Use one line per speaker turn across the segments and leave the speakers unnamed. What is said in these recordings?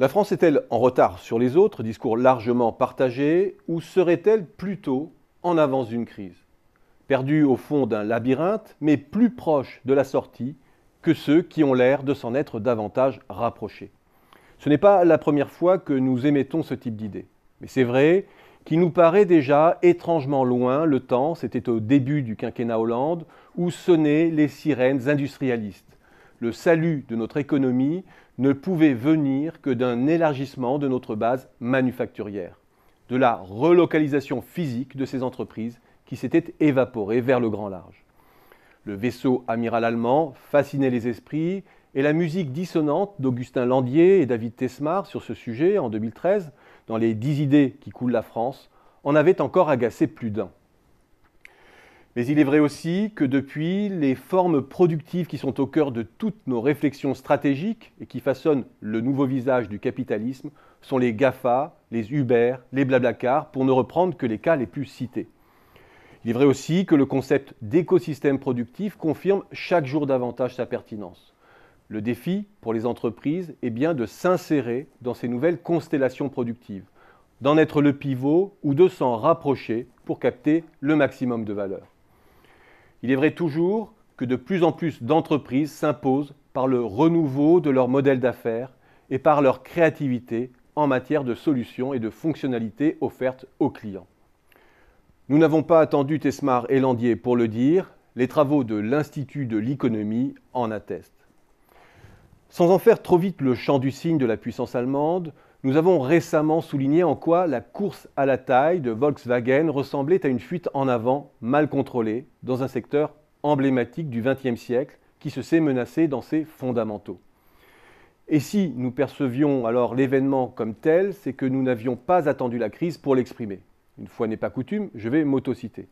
La France est-elle en retard sur les autres, discours largement partagé, ou serait-elle plutôt en avance d'une crise? Perdue au fond d'un labyrinthe, mais plus proche de la sortie que ceux qui ont l'air de s'en être davantage rapprochés. Ce n'est pas la première fois que nous émettons ce type d'idée. Mais c'est vrai qu'il nous paraît déjà étrangement loin le temps, c'était au début du quinquennat Hollande, où sonnaient les sirènes industrialistes. Le salut de notre économie ne pouvait venir que d'un élargissement de notre base manufacturière, de la relocalisation physique de ces entreprises qui s'étaient évaporées vers le grand large. Le vaisseau amiral allemand fascinait les esprits et la musique dissonante d'Augustin Landier et David Tesmar sur ce sujet en 2013, dans les 10 idées qui coulent la France, en avait encore agacé plus d'un. Mais il est vrai aussi que depuis, les formes productives qui sont au cœur de toutes nos réflexions stratégiques et qui façonnent le nouveau visage du capitalisme sont les GAFA, les Uber, les Blablacar, pour ne reprendre que les cas les plus cités. Il est vrai aussi que le concept d'écosystème productif confirme chaque jour davantage sa pertinence. Le défi pour les entreprises est bien de s'insérer dans ces nouvelles constellations productives, d'en être le pivot ou de s'en rapprocher pour capter le maximum de valeur. Il est vrai toujours que de plus en plus d'entreprises s'imposent par le renouveau de leur modèle d'affaires et par leur créativité en matière de solutions et de fonctionnalités offertes aux clients. Nous n'avons pas attendu Tesmar et Landier pour le dire, les travaux de l'Institut de l'économie en attestent. Sans en faire trop vite le chant du cygne de la puissance allemande, nous avons récemment souligné en quoi la course à la taille de Volkswagen ressemblait à une fuite en avant mal contrôlée dans un secteur emblématique du XXe siècle qui se sait menacé dans ses fondamentaux. Et si nous percevions alors l'événement comme tel, c'est que nous n'avions pas attendu la crise pour l'exprimer. Une fois n'est pas coutume, je vais m'autociter.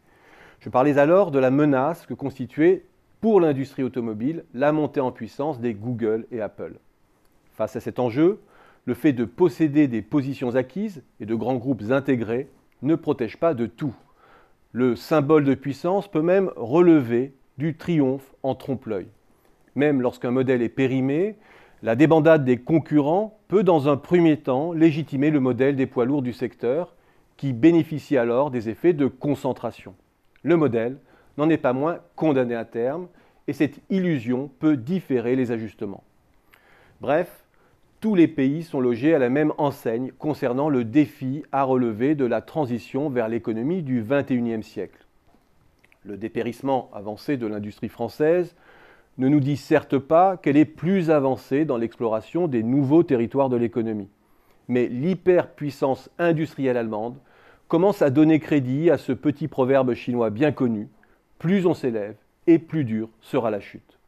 Je parlais alors de la menace que constituait pour l'industrie automobile la montée en puissance des Google et Apple. Face à cet enjeu, le fait de posséder des positions acquises et de grands groupes intégrés ne protège pas de tout. Le symbole de puissance peut même relever du triomphe en trompe-l'œil. Même lorsqu'un modèle est périmé, la débandade des concurrents peut dans un premier temps légitimer le modèle des poids lourds du secteur qui bénéficie alors des effets de concentration. Le modèle n'en est pas moins condamné à terme et cette illusion peut différer les ajustements. Bref, tous les pays sont logés à la même enseigne concernant le défi à relever de la transition vers l'économie du XXIe siècle. Le dépérissement avancé de l'industrie française ne nous dit certes pas qu'elle est plus avancée dans l'exploration des nouveaux territoires de l'économie. Mais l'hyperpuissance industrielle allemande commence à donner crédit à ce petit proverbe chinois bien connu, plus on s'élève et plus dure sera la chute.